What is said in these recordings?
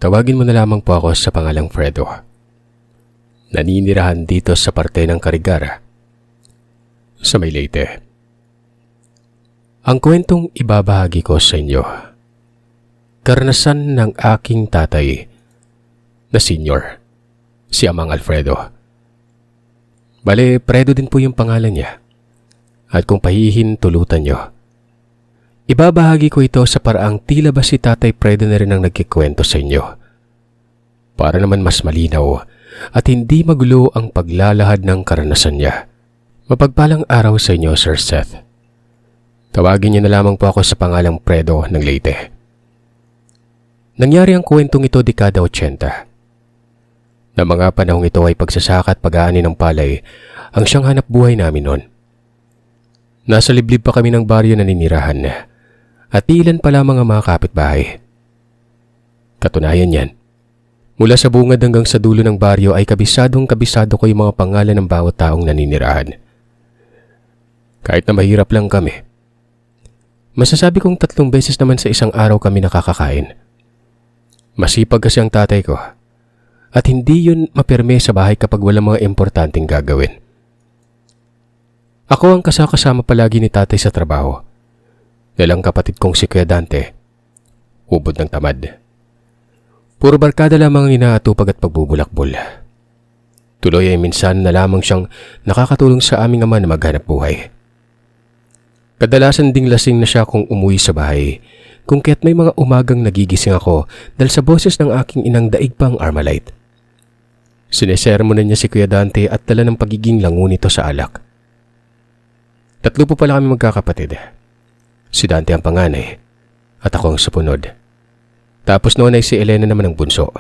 Tawagin mo na lamang po ako sa pangalang Fredo. Naninirahan dito sa parte ng Carigara, sa may Leyte. Ang kwentong ibabahagi ko sa inyo, karanasan ng aking tatay na senior, si Amang Alfredo. Bale, Fredo din po yung pangalan niya. At kung pahihintulutan nyo, ibabahagi ko ito sa paraang tila ba si Tatay Fredo na rin ang nagkikwento sa inyo. Para naman mas malinaw at hindi magulo ang paglalahad ng karanasan niya. Mapagpalang araw sa inyo, Sir Seth. Tawagin niyo na lamang po ako sa pangalang Fredo ng Leyte. Nangyari ang kwentong ito dekada 80. Na mga panahong ito ay pagsasaka at pag-aani ng palay ang siyang hanap buhay namin noon. Nasa liblib pa kami ng baryo na ninirahan at ilan pa lamang ang mga kapitbahay. Katunayan yan, mula sa bungad hanggang sa dulo ng baryo ay kabisado ko yung mga pangalan ng bawat taong naninirahan. Kahit na mahirap lang kami, masasabi kong 3 beses naman sa isang araw kami nakakakain. Masipag kasi ang tatay ko at hindi yun mapirme sa bahay kapag walang mga importanteng gagawin. Ako ang kasama palagi ni tatay sa trabaho. Dahil ang kapatid kong si Kuya Dante, ubod ng tamad. Puro barkada lamang ang inaatupag at pagbubulakbol. Tuloy ay minsan na lamang siyang nakakatulong sa aming ama na maghanap buhay. Kadalasan ding lasing na siya kung umuwi sa bahay, kung kaya't may mga umagang nagigising ako dahil sa boses ng aking inang daig pang Armalite. Sinesermonan niya si Kuya Dante at dala ng pagiging lango nito sa alak. 3 po pala kami magkakapatid. Si Dante ang panganay at ako ang supunod. Tapos noon ay si Elena naman ang bunso.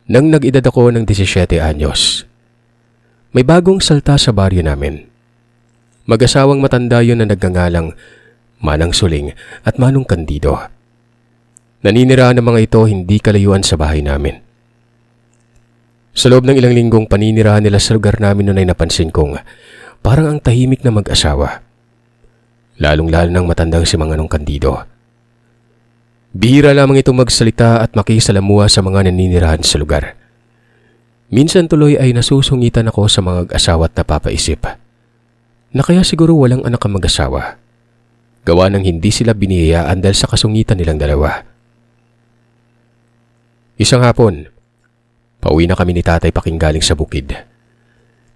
Nang nag-edad ako ng 17 anyos, may bagong salta sa baryo namin. Mag-asawang matanda yun na nagngangalang Manang Suling at Manong Candido. Naninirahan ng mga ito hindi kalayuan sa bahay namin. Sa loob ng ilang linggong paninirahan nila sa lugar namin noon ay napansin kong parang ang tahimik na mag-asawa. Lalong-lalo ng matandang si Manong Candido. Bihira lamang itong magsalita at makisalamuha sa mga naninirahan sa lugar. Minsan tuloy ay nasusungitan ako sa mga asawa at napapaisip na kaya siguro walang anak ang mag-asawa. Gawa ng hindi sila binihiyaan dahil sa kasungitan nilang dalawa. Isang hapon, pauwi na kami ni Tatay Paking galing sa bukid.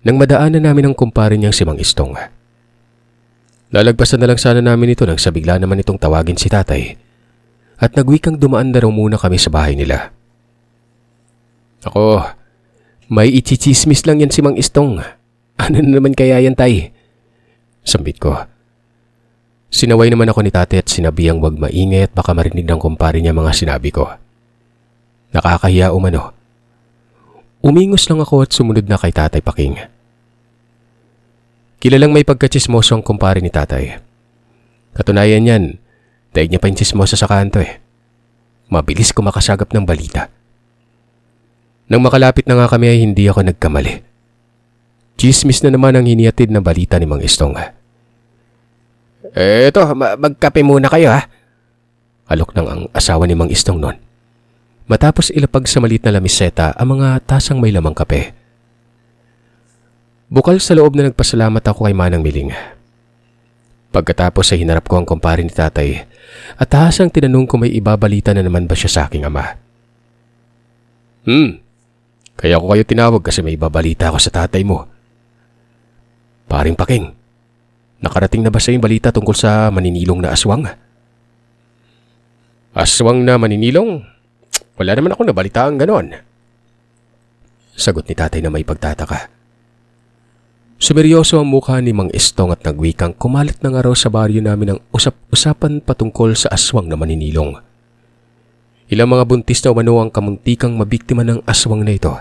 Nang madaanan namin ang kumpare niyang si Mang Istong. Lalagpasan na lang sana namin ito nang sa bigla naman itong tawagin si Tatay at nagwikang dumaan na raw muna kami sa bahay nila. Ako, may ichichismis lang yan si Mang Istong. Ano na naman kaya yan, Tay? Sambit ko. Sinaway naman ako ni Tatay at sinabihang wag maingay at baka marinig ng kumpare niya mga sinabi ko. Nakakahiya umano. Umingos lang ako at sumunod na kay Tatay Paking. Kilalang may pagkachismoso ang kumpare ni Tatay. Katunayan yan, daig niya pa yung chismosa sa kanto Mabilis ko makasagap ng balita. Nang makalapit na nga kami ay hindi ako nagkamali. Chismis na naman ang hinihatid na balita ni Mang Istong. Eto, magkape muna kayo ha. Alok ng ang asawa ni Mang Istong noon. Matapos ilapag sa maliit na lamiseta ang mga tasang may lamang kape. Bukal sa loob na nagpasalamat ako kay Manang Miling. Pagkatapos ay hinarap ko ang kumpare ni Tatay at tahasang tinanong kung may ibabalita na naman ba siya sa aking ama. Kaya ko kayo tinawag kasi may ibabalita ako sa tatay mo. Paring Paking, nakarating na ba sa iyong balita tungkol sa maninilong na aswang? Aswang na maninilong? Wala naman akong nabalitaan ganon. Sagot ni Tatay na may pagtataka. Sumeryoso ang mukha ni Mang Istong at nagwikang kumalat na nga raw sa baryo namin ang usap-usapan patungkol sa aswang na maninilong. Ilang mga buntis na umano ang kamuntikang mabiktima ng aswang na ito.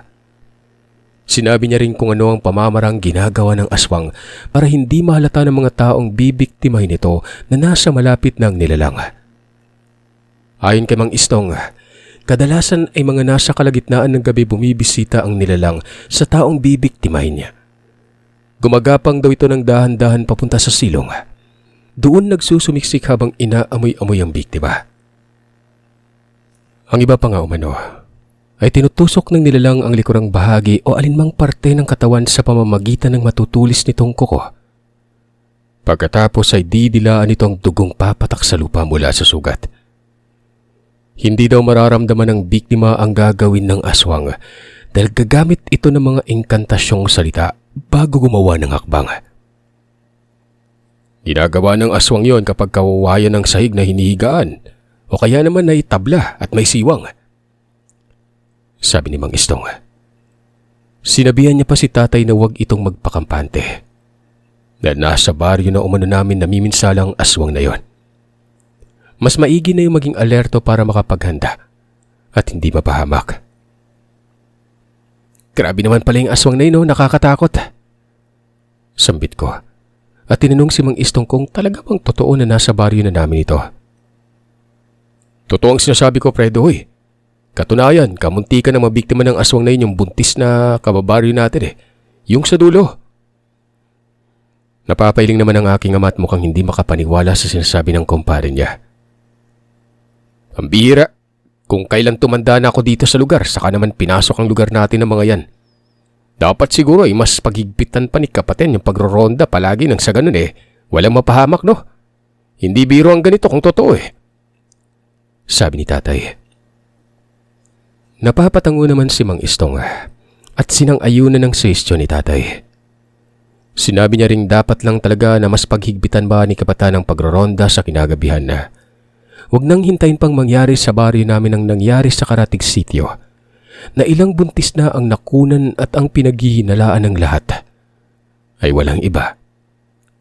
Sinabi niya rin kung ano ang pamamarang ginagawa ng aswang para hindi mahalata ng mga taong bibiktimahin ito na nasa malapit ng nilalang. Ayon kay Mang Istong, kadalasan ay mga nasa kalagitnaan ng gabi bumibisita ang nilalang sa taong bibiktimahin niya. Gumagapang daw ito ng dahan-dahan papunta sa silong. Doon nagsusumiksik habang inaamoy-amoy ang biktima. Ang iba pa nga umano ay tinutusok ng nilalang ang likurang bahagi o alinmang parte ng katawan sa pamamagitan ng matutulis nitong kuko. Pagkatapos ay didilaan ito ang dugong papatak sa lupa mula sa sugat. Hindi daw mararamdaman ng biktima ang gagawin ng aswang dahil gagamit ito ng mga engkantasyong salita bago gumawa ng hakbang. Ginagawa ng aswang yon kapag kawawayan ng sahig na hinihigaan o kaya naman ay tabla at may siwang. Sabi ni Mang Istong. Sinabihan niya pa si tatay na huwag itong magpakampante. Dahil nasa baryo na umano namin namiminsalang aswang na yon. Mas maigi na yung maging alerto para makapaghanda at hindi mapahamak. Grabe naman pala yung aswang na yun, nakakatakot. Sambit ko at tinanong si Mang Istong kung talaga bang totoo na nasa baryo na namin ito. Totoo ang sinasabi ko, Fredo. Katunayan, kamunti ka na mabiktima ng aswang na yun yung buntis na kababaryo natin Yung sa dulo. Napapailing naman ang aking ama at mukhang hindi makapaniwala sa sinasabi ng kumpare niya. Ang bihira. Kung kailan tumanda na ako dito sa lugar, saka naman pinasok ang lugar natin ng mga yan. Dapat siguro ay mas paghigpitan pa ni Kapaten yung pagroronda palagi nang sa ganun walang mapahamak no? Hindi biro ang ganito kung totoo Sabi ni tatay. Napapatango naman si Mang Istong at sinang-ayunan ng suwestyon ni tatay. Sinabi niya ring dapat lang talaga na mas paghigpitan ba ni Kapatan ang pagroronda sa kinagabihan na huwag nang hintayin pang mangyari sa baryo namin ang nangyari sa Karatig Sitio na ilang buntis na ang nakunan at ang pinaghihinalaan ng lahat ay walang iba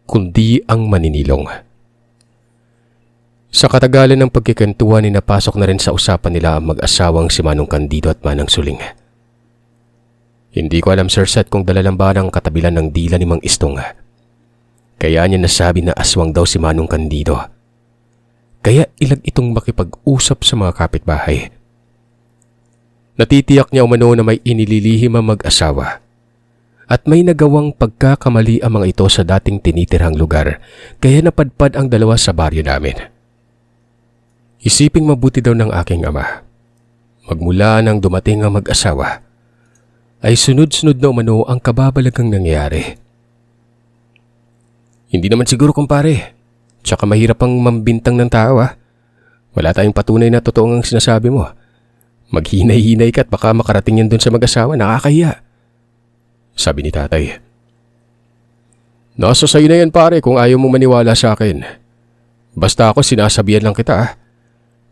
kundi ang maninilong. Sa katagalan ng pagkikentuhan ay napasok na rin sa usapan nila ang mag-asawang si Manong Candido at Manang Suling. Hindi ko alam, Sir Seth, kung dala lang ba ng katabilan ng dila ni Mang Istong. Kaya niya nasabi na aswang daw si Manong Candido. Kaya ilag itong makipag-usap sa mga kapitbahay. Natitiyak niya umano na may inililihim ang mag-asawa. At may nagawang pagkakamali ang mga ito sa dating tinitirhang lugar, kaya napadpad ang dalawa sa baryo namin. Isiping mabuti daw ng aking ama. Magmula nang dumating ang mag-asawa, ay sunod-sunod na umano ang kababalagang nangyayari. Hindi naman siguro, kumpare. Tsaka mahirap ang mambintang ng tao Wala tayong patunay na totoo ang sinasabi mo. Maghinay-hinay ka at baka makarating yan dun sa mag-asawa, nakakahiya. Sabi ni tatay. Nasa sayo na yan, pare, kung ayaw mong maniwala sa akin. Basta ako sinasabihan lang kita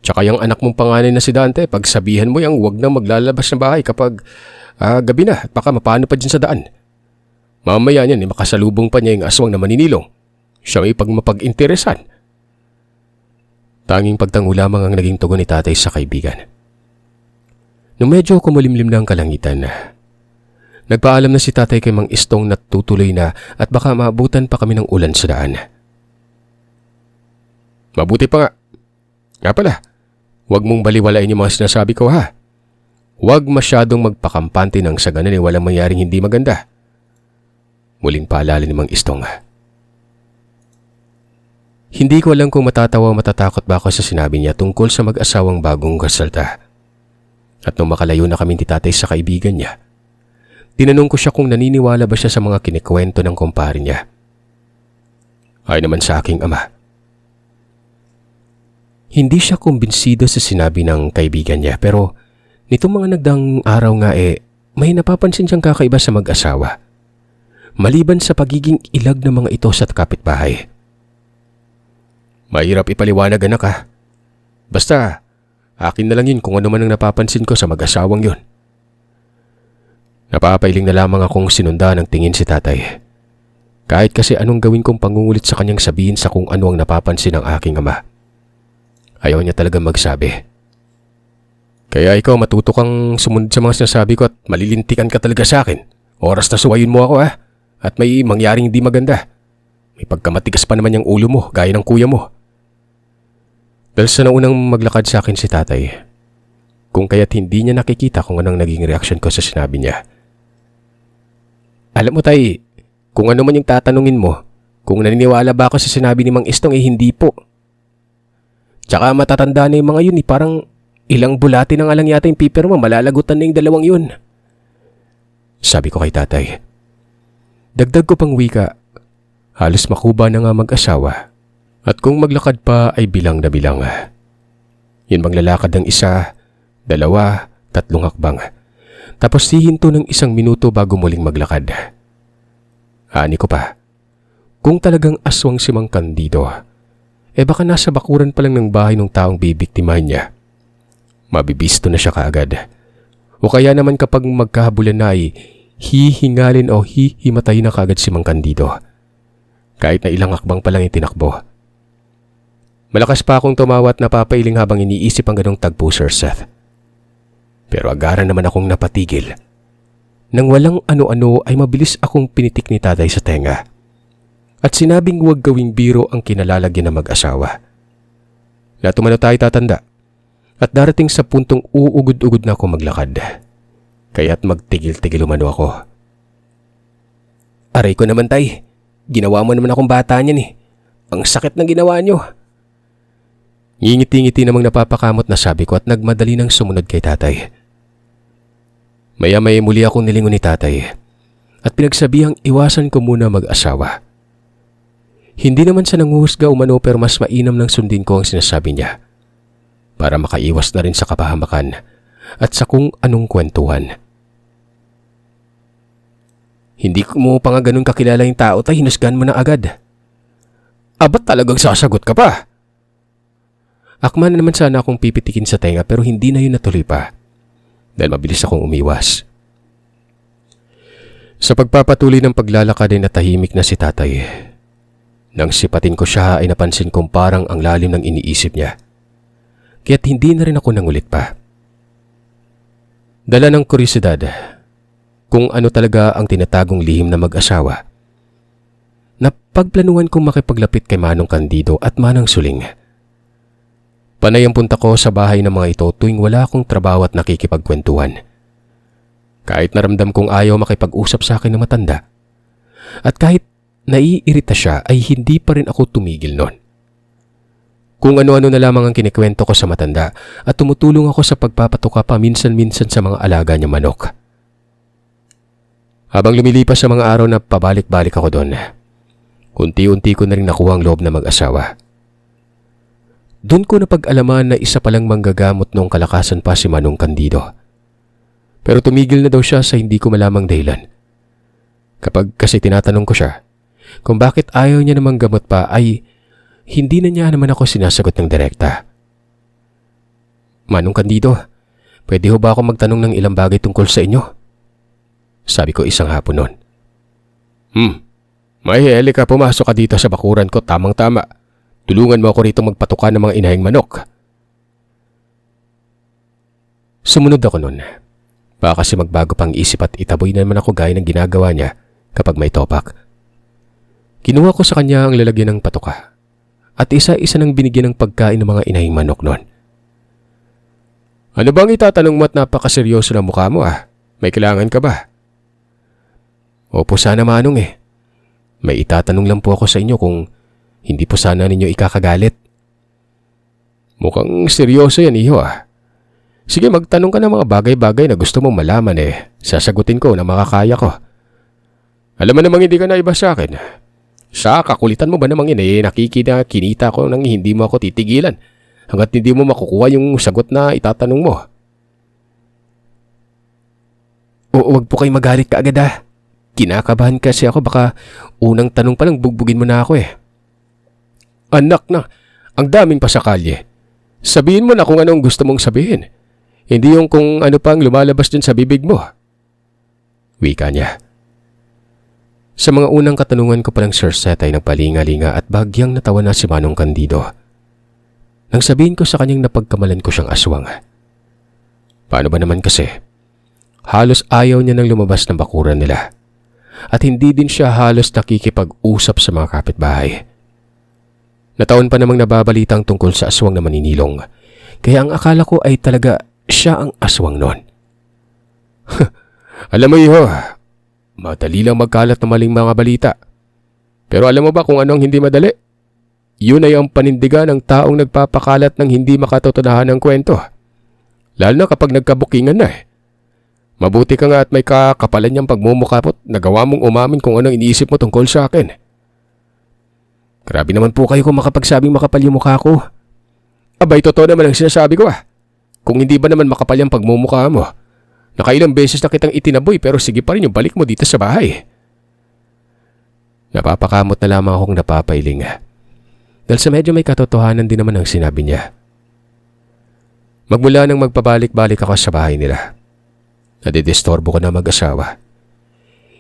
Tsaka yung anak mong panganay na si Dante, pagsabihan mo yung huwag nang maglalabas ng bahay kapag gabi na at baka mapano pa dyan sa daan. Mamaya niyan makasalubong pa niya yung aswang na maninilong. Siya may mapag-interesan. Tanging pagtango lamang ang naging tugon ni tatay sa kaibigan. Nung medyo kumulimlim na ang kalangitan, nagpaalam na si tatay kay Mang Istong na tutuloy na at baka maabutan pa kami ng ulan sa daan. Mabuti pa nga. Nga pala, huwag mong baliwalain yung mga sinasabi ko Huwag masyadong magpakampante nang sa ganun walang mangyaring hindi maganda. Muling paalala ni Mang Istong. Hindi ko alam kung matatawa o matatakot ba ako sa sinabi niya tungkol sa mag-asawang bagong kasalta. At nung makalayo na kami ni tatay sa kaibigan niya, tinanong ko siya kung naniniwala ba siya sa mga kinikwento ng kumpare niya. Ay naman sa aking ama. Hindi siya kumbinsido sa sinabi ng kaibigan niya pero nitong mga nagdang araw nga may napapansin siyang kakaiba sa mag-asawa. Maliban sa pagiging ilag ng mga ito sa kapitbahay. Mahirap ipaliwanag, anak Basta, akin na lang yun kung ano man ang napapansin ko sa mag-asawang yun. Napapailing na lamang akong sinunda ng tingin si tatay. Kahit kasi anong gawin kong pangungulit sa kanyang sabihin sa kung ano ang napapansin ng aking ama. Ayaw niya talaga magsabi. Kaya ikaw matuto kang sumunod sa mga sinasabi ko at malilintikan ka talaga sa akin. Oras na suwayin mo ako at may mangyaring hindi maganda. May pagkamatigas pa naman yung ulo mo gaya ng kuya mo. Dahil sa naunang maglakad sa akin si tatay, kung kaya't hindi niya nakikita kung anong naging reaksyon ko sa sinabi niya. Alam mo tay, kung ano man yung tatanungin mo, kung naniniwala ba ako sa sinabi ni Mang Istong hindi po. Tsaka matatanda na yung mga yun parang Ilang bulati na nga lang yata yung piper mo, malalagutan na yung dalawang yun. Sabi ko kay tatay. Dagdag ko pang wika, halos makuba na nga mag-asawa. At kung maglakad pa ay bilang na bilang. Yun bang lalakad ng isa, dalawa, 3 hakbang. Tapos hihinto ng 1 minuto bago muling maglakad. Ani ko pa, kung talagang aswang si Mang Candido, baka nasa bakuran pa lang ng bahay ng taong bibiktimahin niya. Mabibisto na siya kaagad. O kaya naman kapag magkahabulan na ay hihingalin o hihimatayin na kaagad si Mang Candido. Kahit na ilang hakbang pa lang itinakbo. Malakas pa akong tumawa at napapailing habang iniisip ang ganong tagpo, Sir Seth. Pero agaran naman akong napatigil. Nang walang ano-ano ay mabilis akong pinitik ni tatay sa tenga. At sinabing huwag gawing biro ang kinalalagyan ng mag-asawa. Natumano tayo tatanda. At darating sa puntong uugod-ugod na ako maglakad. Kaya't magtigil-tigil umano ako. Aray ko naman tay. Ginawa mo naman akong bata niyan eh. Ang sakit na ginawa niyo. Ngingiti-ngiti namang napapakamot na sabi ko at nagmadali nang sumunod kay tatay. Maya-maya muli akong nilingon ni tatay at pinagsabihang iwasan ko muna mag-asawa. Hindi naman sa nanguhusga umano pero mas mainam nang sundin ko ang sinasabi niya para makaiwas na rin sa kapahamakan at sa kung anong kwentuhan. Hindi mo pa nga ganun kakilala yung tao tay, hinusgan mo na agad. Ba't talagang sasagot ka pa? Akma na naman sana akong pipitikin sa tenga pero hindi na yun natuloy pa dahil mabilis akong umiwas. Sa pagpapatuloy ng paglalakad ay natahimik na si tatay. Nang sipatin ko siya ay napansin kong parang ang lalim ng iniisip niya. Kaya't hindi na rin ako nangulit pa. Dala ng kuryosidad kung ano talaga ang tinatagong lihim na mag-asawa. Napagplanuhan kong makipaglapit kay Manong Candido at Manang Suling. Panay ang punta ko sa bahay ng mga ito tuwing wala akong trabaho at nakikipagkwentuhan. Kahit naramdam kong ayaw makipag-usap sa akin ng matanda. At kahit naiirita siya ay hindi pa rin ako tumigil nun. Kung ano-ano na lamang ang kinikwento ko sa matanda at tumutulong ako sa pagpapatuka pa minsan-minsan sa mga alaga niya manok. Habang lumilipas sa mga araw na pabalik-balik ako doon, unti-unti ko na rin nakuha ang loob na mag-asawa. Doon ko napag-alaman na isa palang manggagamot noong kalakasan pa si Manong Candido. Pero tumigil na daw siya sa hindi ko malamang dahilan. Kapag kasi tinatanong ko siya kung bakit ayaw niya namang gamot pa ay hindi na niya naman ako sinasagot ng direkta. Manong Candido, pwede ho ba ako magtanong ng ilang bagay tungkol sa inyo? Sabi ko isang hapon noon. May heli ka, pumasok ka dito sa bakuran ko, tamang-tama. Tulungan mo ako rito magpatuka ng mga inahing manok. Sumunod ako noon. Baka kasi magbago pang isip at itaboy na naman ako gaya ng ginagawa niya kapag may topak. Kinuha ko sa kanya ang lalagyan ng patuka at isa-isa nang binigyan ng pagkain ng mga inahing manok noon. Ano bang itatanong mo at napakaseryoso na mukha mo May kailangan ka ba? Opo sana Manong May itatanong lang po ako sa inyo kung hindi po sana ninyo ikakagalit. Mukhang seryoso yan iho Sige, magtanong ka ng mga bagay-bagay na gusto mong malaman sasagutin ko na makakaya ko. Alam mo namang hindi ka naiba sa akin. Sa kakulitan mo ba namang kinita ko nang hindi mo ako titigilan hanggat hindi mo makukuha yung sagot na itatanong mo. Huwag po kayo magalit ka agad Kinakabahan kasi ako, baka unang tanong pa lang bugbugin mo na ako Anak na, ang daming pa sa kalye. Sabihin mo na kung anong gusto mong sabihin. Hindi yung kung ano pang lumalabas dyan sa bibig mo. Wika niya. Sa mga unang katanungan ko palang Sir Seth ay nagpalinga-linga at bagyang natawa na si Manong Candido. Nang sabihin ko sa kanyang napagkamalan ko siyang aswang. Paano ba naman kasi? Halos ayaw niya nang lumabas ng bakuran nila. At hindi din siya halos nakikipag-usap sa mga kapitbahay. Nataon pa namang nababalitang tungkol sa aswang na maninilong. Kaya ang akala ko ay talaga siya ang aswang noon. Alam mo iho, madali lang magkalat ng maling mga balita. Pero alam mo ba kung ano ang hindi madali? Yun ay ang panindigan ng taong nagpapakalat ng hindi makatotohanan ng kwento. Lalo na kapag nagkabukingan na eh. Mabuti ka nga at may kakapalan niyang pagmumukha mo't nagawa mong umamin kung anong iniisip mo tungkol sa akin. Grabe naman po kayo kung makapagsabing makapal yung mukha ko. Abay, totoo naman ang sinasabi ko ah. Kung hindi ba naman makapal yung pagmumukha mo? Nakailang beses na kitang itinaboy pero sige pa rin yung balik mo dito sa bahay. Napapakamot na lamang akong napapailing. Dahil sa medyo may katotohanan din naman ang sinabi niya. Magmula nang magpabalik-balik ako sa bahay nila. Nadidistorbo ko na mag-asawa.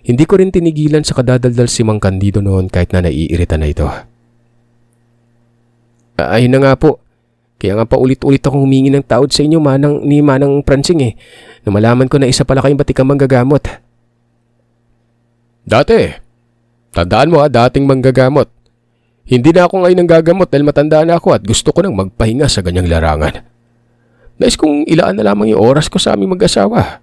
Hindi ko rin tinigilan sa kadadaldal si Mang Candido noon kahit na naiirita na ito. Ayun na nga po. Kaya nga pa ulit-ulit akong humingi ng tawad sa inyo ni Manang Pransing na malaman ko na isa pala kayong batikang manggagamot. Dati. Tandaan mo dating manggagamot. Hindi na ako ngayon gagamot dahil matanda na ako at gusto ko nang magpahinga sa ganyang larangan. Nais kong ilaan na lamang yung oras ko sa aming mag-asawa.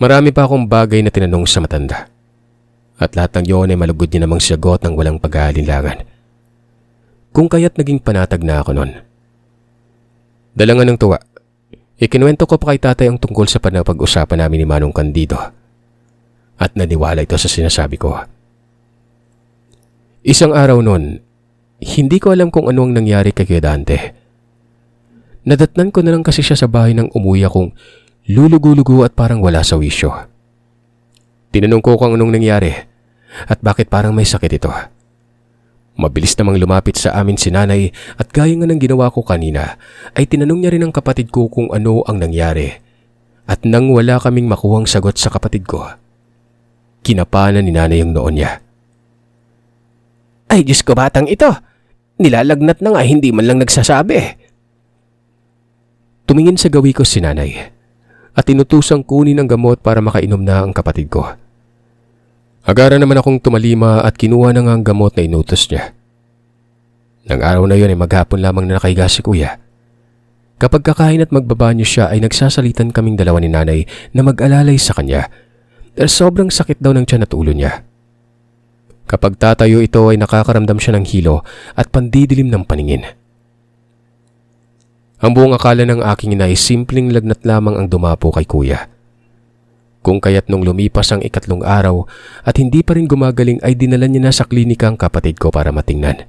Marami pa akong bagay na tinanong sa matanda. At lahat ng yun ay malugod niya namang sagot ng walang pag-aalinlangan. Kung kaya't naging panatag na ako nun. Dalangan ng tuwa, ikinuwento ko pa kay tatay ang tungkol sa panapag-usapan namin ni Manong Candido. At naniwala ito sa sinasabi ko. Isang araw nun, hindi ko alam kung ano ang nangyari kay Kuya Dante. Nadatnan ko na lang kasi siya sa bahay nang umuwi akong lulugo-lugo at parang wala sa wisyo. Tinanong ko kung anong nangyari at bakit parang may sakit ito. Mabilis namang lumapit sa amin si nanay at gaya nga ng ginawa ko kanina ay tinanong niya rin ang kapatid ko kung ano ang nangyari. At nang wala kaming makuhang sagot sa kapatid ko, kinapanan ni nanay ang noon niya. Ay Diyos ko, batang ito! Nilalagnat na nga, hindi man lang nagsasabi. Tumingin sa gawi ko si nanay at inutusang kunin ang gamot para makainom na ang kapatid ko. Agara naman akong tumalima at kinuha na nga ang gamot na inutos niya. Nang araw na yun ay maghapon lamang na nakahiga si kuya. Kapag kakain at magbabanyo siya ay nagsasalitan kaming dalawa ni nanay na mag-alalay sa kanya dahil sobrang sakit daw ng tiyan at ulo niya. Kapag tatayo ito ay nakakaramdam siya ng hilo at pandidilim ng paningin. Ang buong akala ng aking ina ay simpleng lagnat lamang ang dumapo kay kuya. Kung kaya't nung lumipas ang 3 araw at hindi pa rin gumagaling ay dinala niya na sa klinika ang kapatid ko para matingnan.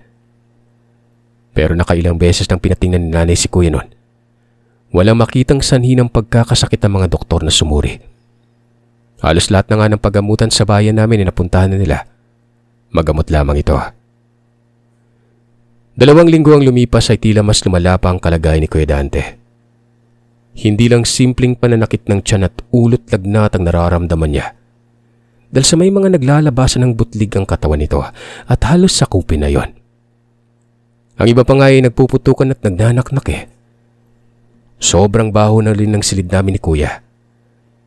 Pero nakailang beses nang pinatingnan ni nanay si kuya noon. Walang makitang sanhi ng pagkakasakit ng mga doktor na sumuri. Halos lahat na nga ng paggamutan sa bayan namin ay napuntahan na nila. Magamot lamang ito. 2 linggo ang lumipas ay tila mas lumala pa ang kalagayan ni Kuya Dante. Hindi lang simpleng pananakit ng tiyan at ulot lagnat ang nararamdaman niya. Dahil sa may mga naglalabasan ng butlig ang katawan nito at halos sakupin na yon. Ang iba pa nga ay nagpuputukan at nagnanaknak. Sobrang baho na rin ng silid namin ni Kuya.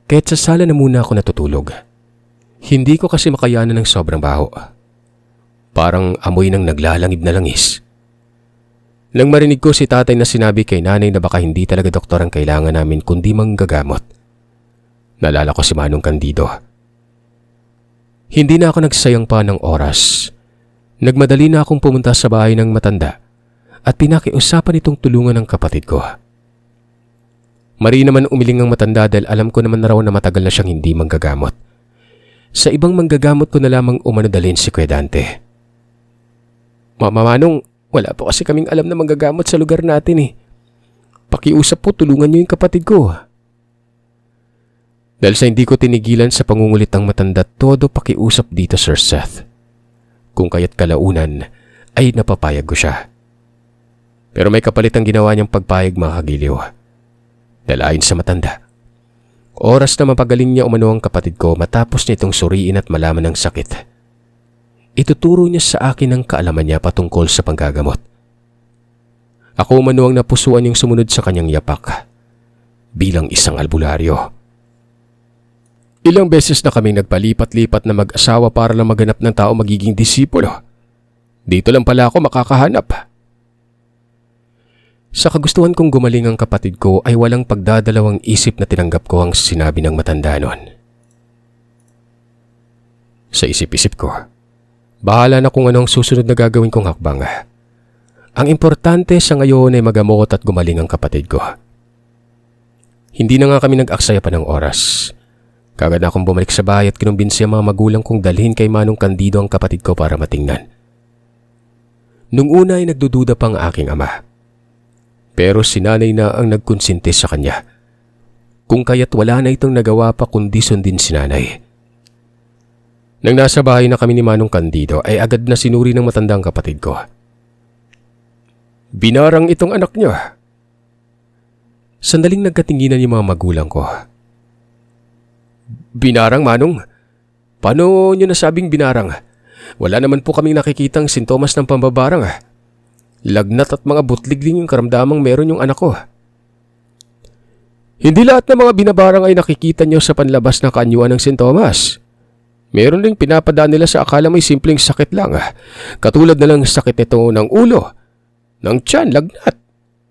Kahit sa sala na muna ako natutulog. Hindi ko kasi makayanan ng sobrang baho. Parang amoy ng naglalangib na langis. Nang marinig ko si tatay na sinabi kay nanay na baka hindi talaga doktor ang kailangan namin kundi manggagamot. Naalala ko si Manong Candido. Hindi na ako nagsayang pa ng oras. Nagmadali na akong pumunta sa bahay ng matanda at pinakiusapan itong tulungan ng kapatid ko. Mari naman umiling ang matanda dahil alam ko naman na raw na matagal na siyang hindi manggagamot. Sa ibang manggagamot ko na lamang umano dalhin si Kuya Dante. Manong, wala po kasi kaming alam na manggagamot sa lugar natin. Pakiusap po, tulungan niyo yung kapatid ko. Dahil sa hindi ko tinigilan sa pangungulit ng matanda, todo pakiusap dito, Sir Seth. Kung kaya't kalaunan, ay napapayag ko siya. Pero may kapalit ang ginawa niyang pagpayag, mga kagiliw. Dahil ayon sa matanda, oras na mapagaling niya umano ang kapatid ko matapos nitong suriin at malaman ng sakit. Ituturo niya sa akin ang kaalaman niya patungkol sa panggagamot. Ako umano ang napusuan yung sumunod sa kanyang yapak bilang isang albularyo. Ilang beses na kaming nagpalipat-lipat na mag-asawa para lang maganap ng tao magiging disipulo. Dito lang pala ako makakahanap. Sa kagustuhan kong gumaling ang kapatid ko ay walang pagdadalawang isip na tinanggap ko ang sinabi ng matanda noon. Sa isip-isip ko, bahala na kung anong susunod na gagawin kong hakbang. Ang importante sa ngayon ay magamot at gumaling ang kapatid ko. Hindi na nga kami nag-aksaya pa ng oras. Kagad na akong bumalik sa bahay at kinumbinsi ang mga magulang kong dalhin kay Manong Candido ang kapatid ko para matingnan. Nung una ay nagdududa pa ang aking ama. Pero si nanay na ang nagkonsinti sa kanya. Kung kaya't wala na itong nagawa pa kundi sundin si nanay. Nang nasa bahay na kami ni Manong Candido ay agad na sinuri ng matandang kapatid ko. Binarang itong anak niyo. Sandaling nagkatinginan yung mga magulang ko. Binarang, Manong? Paano nyo nasabing binarang? Wala naman po kaming nakikitang sintomas ng pambabarang. Lagnat at mga butligling yung karamdamang meron yung anak ko. Hindi lahat ng mga binabarang ay nakikita nyo sa panlabas ng kaanyuan ng sintomas. Meron ring pinapadaan nila sa akala may simpleng sakit lang. Katulad na lang sakit nito ng ulo, ng tiyan, lagnat,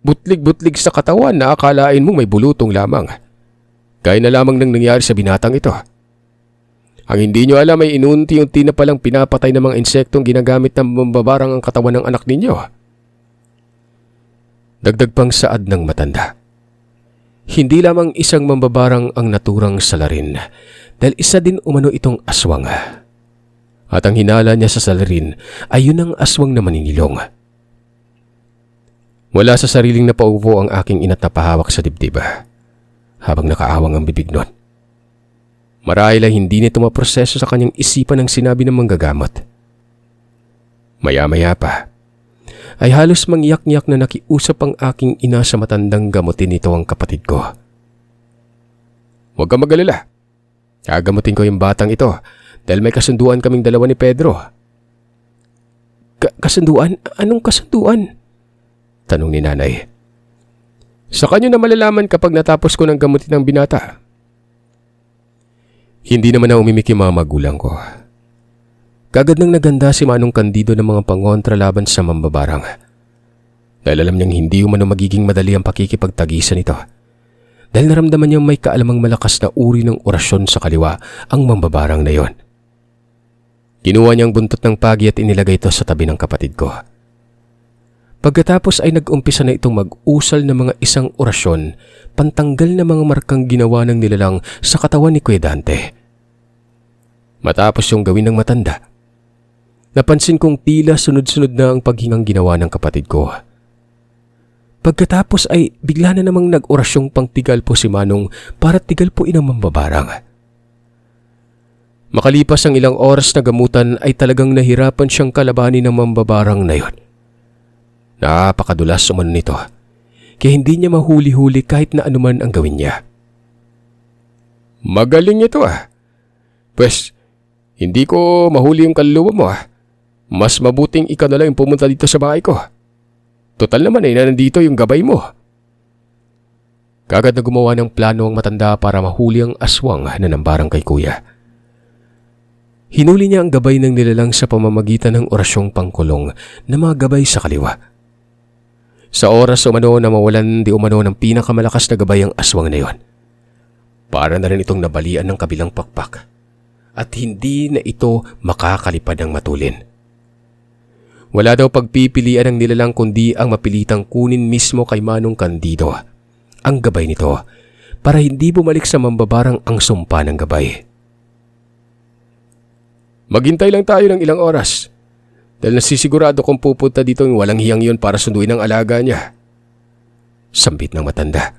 butlig-butlig sa katawan na akalain mo may bulutong lamang. Gaya na lamang nang nangyari sa binatang ito. Ang hindi nyo alam ay inunti-unti na palang pinapatay ng mga insektong ginagamit ng mambabarang ang katawan ng anak ninyo. Dagdag pang saad ng matanda. Hindi lamang isang mambabarang ang naturang salarin dahil isa din umano itong aswang. At ang hinala niya sa salarin ay yun ang aswang na maninilong. Wala sa sariling napaupo ang aking ina't napahawak sa dibdib habang nakaawang ang bibig nun. Marahil ay hindi nito maproseso sa kanyang isipan ang sinabi ng manggagamot. Maya-maya pa ay halos mangyak-nyak na nakiusap ang aking ina sa matandang gamutin nito ang kapatid ko. Huwag kang mag-alala. Gagamutin ko yung batang ito dahil may kasunduan kaming dalawa ni Pedro. Kasunduan? Anong kasunduan? Tanong ni nanay. Sa kanyo na malalaman kapag natapos ko ng gamutin ng binata. Hindi naman na umimik yung mga magulang ko. Kagad nang naganda si Manong Candido ng mga pangontra laban sa mambabarang. Dahil alam niyang hindi umano magiging madali ang pakikipagtagisan nito. Dahil naramdaman niyang may kaalamang malakas na uri ng orasyon sa kaliwa ang mambabarang na yon. Kinuha niyang buntot ng pagi at inilagay ito sa tabi ng kapatid ko. Pagkatapos ay nag-umpisa na itong mag-usal ng mga isang orasyon pantanggal na mga markang ginawa ng nilalang sa katawan ni Kuya Dante. Matapos yung gawin ng matanda, napansin kong tila sunod-sunod na ang paghingang ginawa ng kapatid ko. Pagkatapos ay bigla na namang nag-orasyong pangtigal po si Manong para tigal po inang mambabarang. Makalipas ang ilang oras na gamutan ay talagang nahirapan siyang kalabanin ng mambabarang na yon. Napakadulas umano nito, kaya hindi niya mahuli-huli kahit na anuman ang gawin niya. Magaling ito Pwes, hindi ko mahuli yung kaluluwa mo Mas mabuting ikaw na lang yung pumunta dito sa bahay ko. Total naman ay nandito yung gabay mo. Kagad na gumawa ng plano ang matanda para mahuli ang aswang na nambarang kay kuya. Hinuli niya ang gabay ng nilalang sa pamamagitan ng orasyong pangkulong na mga gabay sa kaliwa. Sa oras umano na mawalan di umano ng pinakamalakas na gabay ang aswang na yon. Para na rin itong nabalian ng kabilang pakpak at hindi na ito makakalipad ng matulin. Wala daw pagpipilian ng nilalang kundi ang mapilitang kunin mismo kay Manong Candido ang gabay nito para hindi bumalik sa mambabarang ang sumpa ng gabay. Maghintay lang tayo ng ilang oras. Dahil nasisigurado kong pupunta dito yung walang hiyang yun para sunduin ang alaga niya. Sambit ng matanda.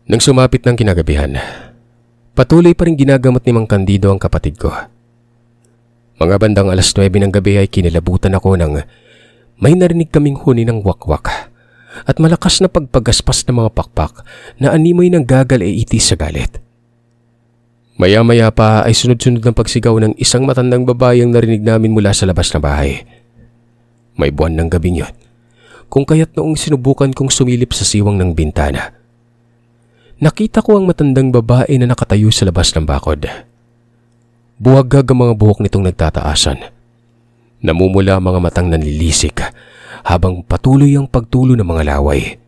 Nang sumapit ng kinagabihan, patuloy pa rin ginagamot ni Mang Candido ang kapatid ko. Mga bandang 9:00 ng gabi ay kinilabutan ako nang may narinig kaming huni ng wakwak at malakas na pagpagaspas ng mga pakpak na animoy ng gagal ay itis sa galit. Maya-maya pa ay sunod-sunod ng pagsigaw ng isang matandang babae ang narinig namin mula sa labas ng bahay. May buwan ng gabing yun, kung kaya't noong sinubukan kong sumilip sa siwang ng bintana. Nakita ko ang matandang babae na nakatayo sa labas ng bakod. Buhaghag ang mga buhok nitong nagtataasan. Namumula ang mga matang nanlilisik habang patuloy ang pagtulo ng mga laway.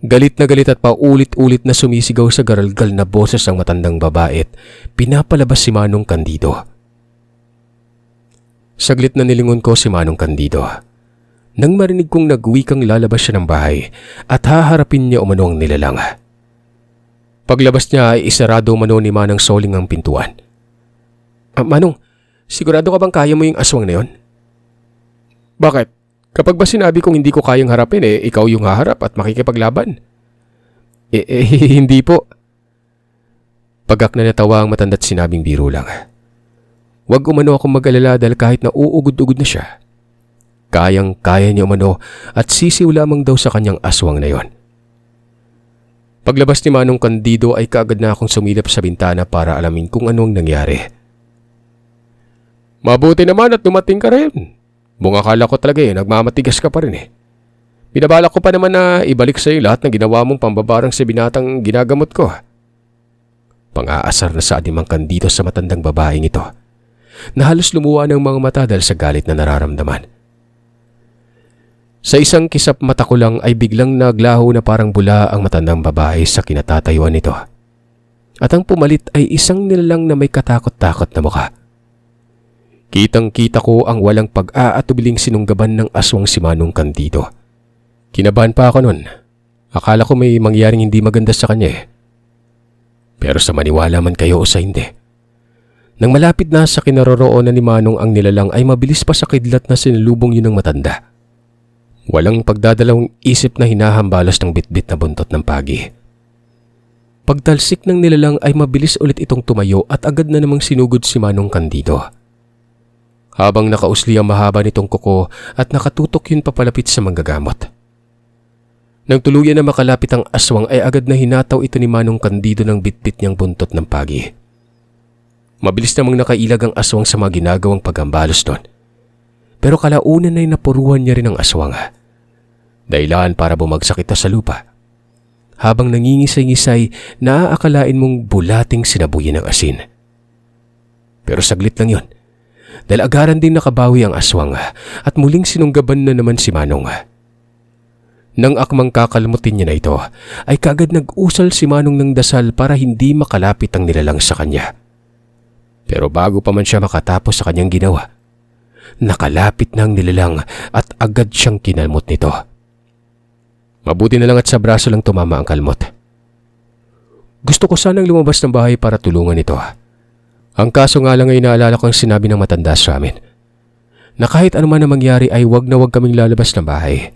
Galit na galit at paulit-ulit na sumisigaw sa garalgal na boses ang matandang babae at pinapalabas si Manong Candido. Saglit na nilingon ko si Manong Candido nang marinig kong nagwikang lalabas siya ng bahay at haharapin niya umano ang nilalang. Paglabas niya ay isarado umano ni Manang Soling ang pintuan. Manong, sigurado ka bang kaya mo yung aswang na yon? Bakit? Kapag ba sinabi kong hindi ko kayang harapin ikaw yung haharap at makikipaglaban? Hindi po. Pagak na natawa ang matanda't sinabing biro lang. Huwag umano akong mag-alala dahil kahit na uugod-ugod na siya, kayang-kaya niya umano at sisiw lamang daw sa kanyang aswang na yon. Paglabas ni Manong Candido ay kaagad na akong sumilap sa bintana para alamin kung anong nangyari. Mabuti naman at dumating ka rin. Bunga akala ko talaga nagmamatigas ka pa rin Binabalak ko pa naman na ibalik sa iyo lahat ng ginawa mong pambabarang sa binatang ginagamot ko. Pang-aasar na sa Mang Candido sa matandang babaeng ito, na halos lumuwa ng mga mata dahil sa galit na nararamdaman. Sa isang kisap mata ko lang ay biglang naglaho na parang bula ang matandang babae sa kinatatayuan nito. At ang pumalit ay isang nilalang na may katakot-takot na mukha. Kitang-kita ko ang walang pag-aatubiling sinunggaban ng aswang si Manong Candido. Kinabahan pa ako nun. Akala ko may mangyaring hindi maganda sa kanya Pero sa maniwala man kayo o sa hindi, nang malapit na sa kinaroroonan ni Manong ang nilalang ay mabilis pa sa kidlat na sinalubong yun ng matanda. Walang pagdadalawang isip na hinahambalas ng bitbit na buntot ng pagi. Pagtalsik ng nilalang ay mabilis ulit itong tumayo at agad na namang sinugod si Manong Candido. Habang nakausli ang mahaba nitong kuko at nakatutok yun papalapit sa manggagamot. Nang tuluyan na makalapit ang aswang ay agad na hinataw ito ni Manong Candido ng bitbit niyang buntot ng pagi. Mabilis namang nakailag ang aswang sa mga ginagawang paghambalos doon. Pero kalaunan ay napuruhan niya rin ang aswang. Dahilan para bumagsak ito sa lupa. Habang nangingisay-ngisay, naaakalain mong bulating sinabuyan ng asin. Pero saglit lang yun. Dahil agaran din nakabawi ang aswang at muling sinunggaban na naman si Manong. Nang akmang kakalmutin niya na ito, ay kaagad nag-usal si Manong ng dasal para hindi makalapit ang nilalang sa kanya. Pero bago pa man siya makatapos sa kanyang ginawa, nakalapit na ang nilalang at agad siyang kinalmot nito. Mabuti na lang at sa braso lang tumama ang kalmot. Gusto ko sanang lumabas ng bahay para tulungan ito. Ang kaso nga lang ay naalala ko ang sinabi ng matanda sa amin, na kahit anuman na mangyari ay wag na wag kaming lalabas ng bahay.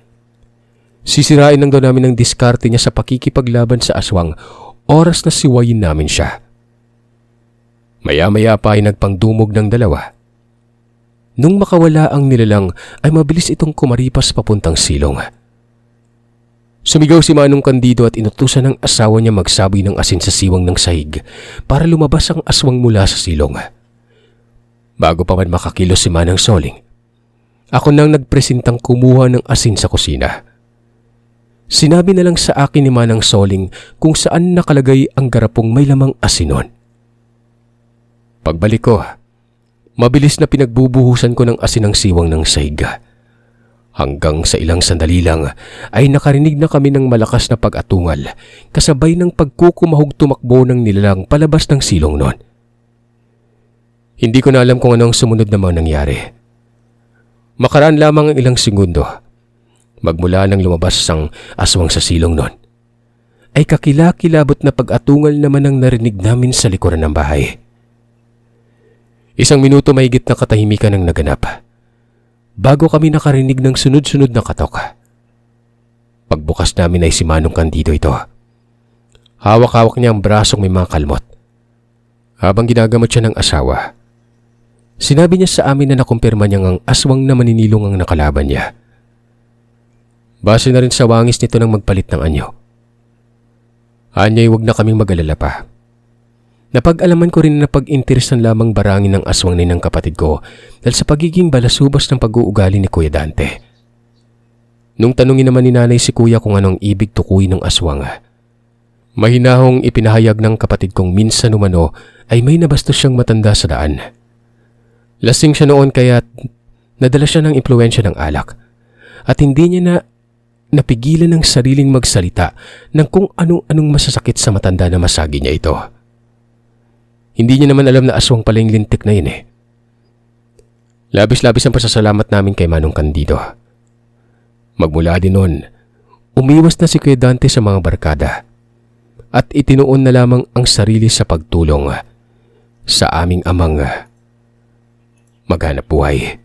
Sisirain lang daw namin ang diskarte niya sa pakikipaglaban sa aswang oras na siwayin namin siya. Maya-maya pa ay nagpangdumog ng dalawa. Nung makawala ang nilalang ay mabilis itong kumaripas papuntang silong. Sumigaw si Manong Candido at inutusan ng asawa niya magsaboy ng asin sa siwang ng sahig para lumabas ang aswang mula sa silong. Bago pa man makakilos si Manang Soling, ako nang nagpresintang kumuha ng asin sa kusina. Sinabi na lang sa akin ni Manang Soling kung saan nakalagay ang garapong may lamang asinon. Pagbalik ko, mabilis na pinagbubuhusan ko ng asin ang siwang ng sahig. Hanggang sa ilang sandali lang ay nakarinig na kami ng malakas na pag-atungal kasabay ng pagkukumahog tumakbo ng nilalang palabas ng silong noon. Hindi ko na alam kung ano ang sumunod na mga nangyari. Makaraan lamang ang ilang segundo. Magmula nang lumabas ang aswang sa silong noon, ay kakilakilabot na pag-atungal naman ang narinig namin sa likuran ng bahay. Isang minuto mahigit na katahimikan ang naganap bago kami nakarinig ng sunod-sunod na katok. Pagbukas namin ay si Manong Candido ito. Hawak-hawak niya ang brasong may mga kalmot. Habang ginagamot siya ng asawa, sinabi niya sa amin na nakumpirma niyang ang aswang na maninilong ang nakalaban niya. Base na rin sa wangis nito nang magpalit ng anyo. Anya'y huwag na kaming mag-alala pa. Napag-alaman ko rin na napag-interesan lamang barangin ng aswang ng kapatid ko dahil sa pagiging balasubas ng pag-uugali ni Kuya Dante. Nung tanungin naman ni nanay si Kuya kung anong ibig tukuyin ng aswang, mahinahong ipinahayag ng kapatid kong minsan umano ay may nabastos siyang matanda sa daan. Lasing siya noon kaya nadala siya ng impluwensya ng alak at hindi niya na napigilan ng sariling magsalita ng kung anong masasakit sa matanda na masagi niya ito. Hindi niya naman alam na aswang pala yung lintik na yun. Labis-labis ang pasasalamat namin kay Manong Candido. Magmula din noon, umiwas na si Kuya Dante sa mga barkada at itinuon na lamang ang sarili sa pagtulong sa aming amang maghanap buhay.